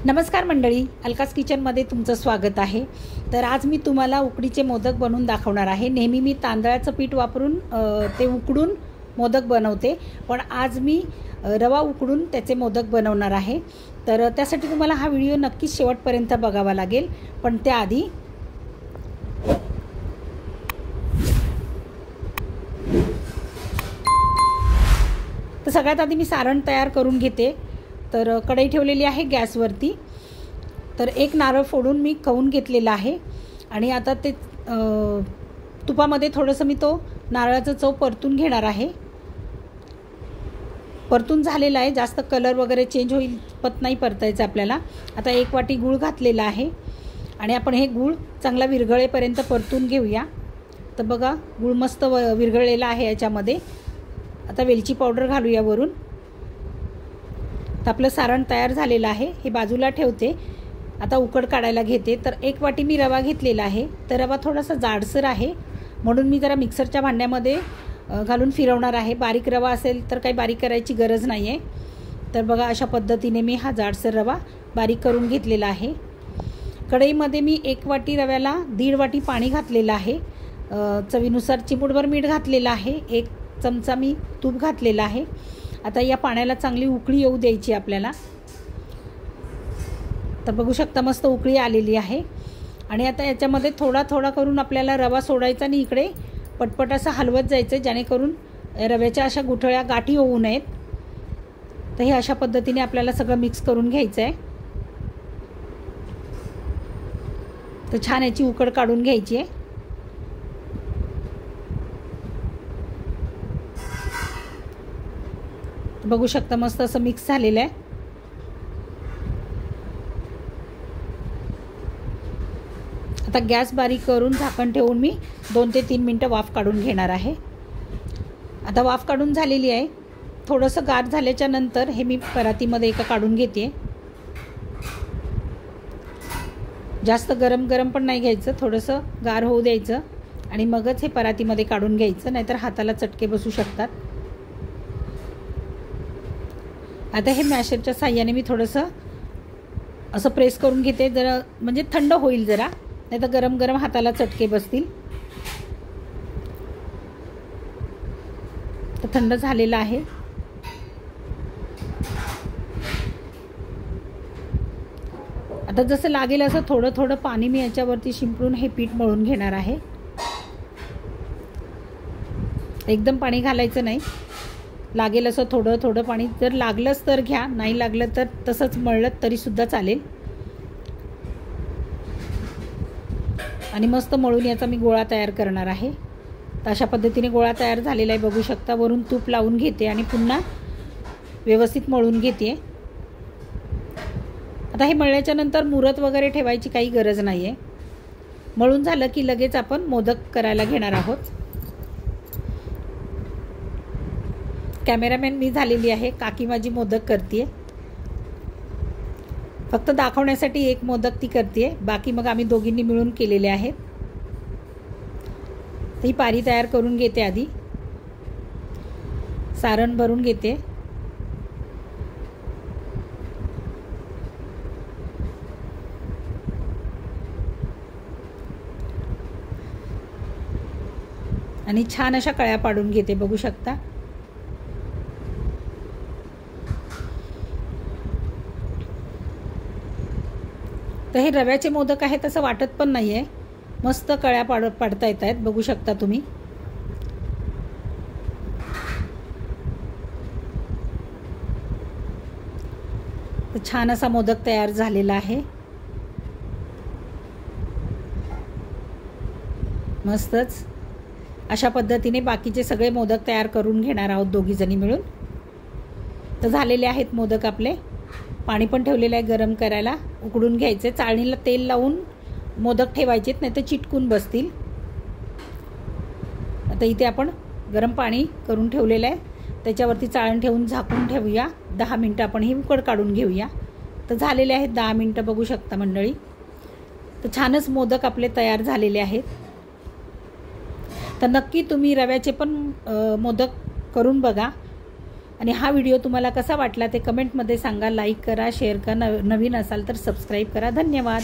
नमस्कार मंडळी, अलकास किचनमध्ये तुमचं स्वागत आहे। तर आज मी तुम्हाला उकडीचे मोदक बनवून दाखवणार आहे। नेहमी मी तांदळाचं पीठ वापरून ते उकडून मोदक बनवते, पण आज मी रवा उकडून त्याचे मोदक बनवणार आहे। तर त्यासाठी तुम्हाला हा व्हिडिओ नक्कीच शेवटपर्यंत बघावा लागेल। पण त्याआधी तर सगळ्यात आधी मी सारण तयार करून घेते। तर कढई ठेवलेली आहे गॅसवरती। तर एक नारळ फोडून मी खवून घेतलेला आहे आणि आता ते तुपामध्ये थोडंसं मी तो नारळाचा चव परतून घेणार आहे। परतून झालेला आहे, जास्त कलर वगैरे चेंज होईल पत नाही परतायचं आपल्याला। आता एक वाटी गूळ घातलेला आहे आणि आपण हे गूळ चांगला विरघळेपर्यंत परतून घेऊया। तर बघा, गूळ मस्त विरघळलेला आहे याच्यामध्ये। आता वेलची पावडर घालूया वरून। तर आपलं सारण तयार झालेलं आहे, हे बाजूला ठेवते। आता उकड काढायला घेते। तर एक वाटी मी रवा घेतलेला आहे। तर रवा थोडासा जाडसर आहे, म्हणून मी जरा मिक्सरच्या भांड्यामध्ये घालून फिरवणार आहे। बारीक रवा असेल तर काही बारीक करायची गरज नाही आहे। तर बघा, अशा पद्धतीने मी हा जाडसर रवा बारीक करून घेतलेला आहे। कढईमध्ये मी एक वाटी रव्याला 1.5 वाटी पाणी घातलेलं आहे। चवीनुसार चिमूटभर मीठ घातलेलं आहे। 1 चमचा मी तूप घातलेलं आहे। आता या पाण्याला चांगली उकळी येऊ द्यायची आपल्याला। तर बघू शकता, मस्त उकळी आलेली आहे। आणि आता याच्यामध्ये थोडा थोडा करून आपल्याला रवा सोडायचा आणि इकडे पटपट असं हलवत जायचं, जेणेकरून रव्याच्या अशा गुठळ्या गाठी होऊ नयेत। तर हे अशा पद्धतीने आपल्याला सगळं मिक्स करून घ्यायचं आहे। तर छान याची उकड काढून घ्यायची आहे। बघू शकता, मस्त असं मिक्स झालेलं आहे। आता गॅस बारीक करून झाकण ठेवून मी 2 ते 3 मिनटं वाफ काढून घेणार आहे। आता वाफ काढून झालेली आहे। थोडंसं गार झाल्याच्या नंतर हे मी परातीमध्ये एका काढून घेते। जास्त गरम गरम पण नाही घ्यायचं, थोडंसं गार होऊ द्यायचं आणि मगच हे परातीमध्ये काढून घ्यायचं, नाहीतर हाताला चटके बसू शकतात। आता हे मॅशरच्या साहाय्याने मी थोडंसं असं प्रेस करून घेते, जरा म्हणजे थंड होईल जरा, नाही तर गरम गरम हाताला चटके बसतील। तर थंड झालेलं आहे। आता जसं लागेल असं थोडं थोडं पाणी मी याच्यावरती शिंपडून हे पीठ मळून घेणार आहे। एकदम पाणी घालायचं नाही, लागेल असं थोडं थोडं पाणी। जर लागलंच तर घ्या, नाही लागलं तर तसंच मळलं तरीसुद्धा चालेल। आणि मस्त मळून याचा मी गोळा तयार करणार आहे। तर अशा पद्धतीने गोळा तयार झालेला आहे, बघू शकता। वरून तूप लावून घेते आणि पुन्हा व्यवस्थित मळून घेते। आता हे मळल्याच्या नंतर मुरत वगैरे ठेवायची काही गरज नाही आहे। मळून झालं की लगेच आपण मोदक करायला घेणार आहोत। कॅमेरामॅन मी झालेली आहे, काकी माझी मोदक करते। फक्त दाखवण्यासाठी एक मोदक ती करते, बाकी मग आम्ही दोघींनी मिळून केलेले आहेत। ही पारी तयार करून घेते आधी, सारण भरून घेते। आणि छान अशा कळ्या पाडून घेते, बघू शकता। तर हे रव्याचे मोदक आहेत असं वाटत पण नाही आहे, मस्त कळ्या पाडता येत आहेत, बघू शकता तुम्ही। तर छान असा मोदक तयार झालेला आहे, मस्तच। अशा पद्धतीने बाकीचे सगळे मोदक तयार करून घेणार आहोत दोघी जणी मिळून। तर झालेले आहेत मोदक आपले। पाणी पण ठेवलेलं आहे गरम करायला, उकडून घ्यायचे। चाळणीला तेल लावून मोदक ठेवायचेत, नाही तर चिटकून बसतील। आता इथे आपण गरम पाणी करून ठेवलेलं आहे, त्याच्यावरती चाळण ठेवून झाकून ठेवूया। 10 मिनटं आपण ही उकड काढून घेऊया। तर झालेले आहेत 10 मिनटं, बघू शकता मंडळी। तर छानच मोदक आपले तयार झालेले आहेत। तर नक्की तुम्ही रव्याचे पण मोदक करून बघा, आणि हा व्हिडिओ तुम्हाला कसा वाटला ते कमेंटमध्ये सांगा. लाईक करा, शेअर करा, नवीन असाल तर सबस्क्राईब करा. धन्यवाद.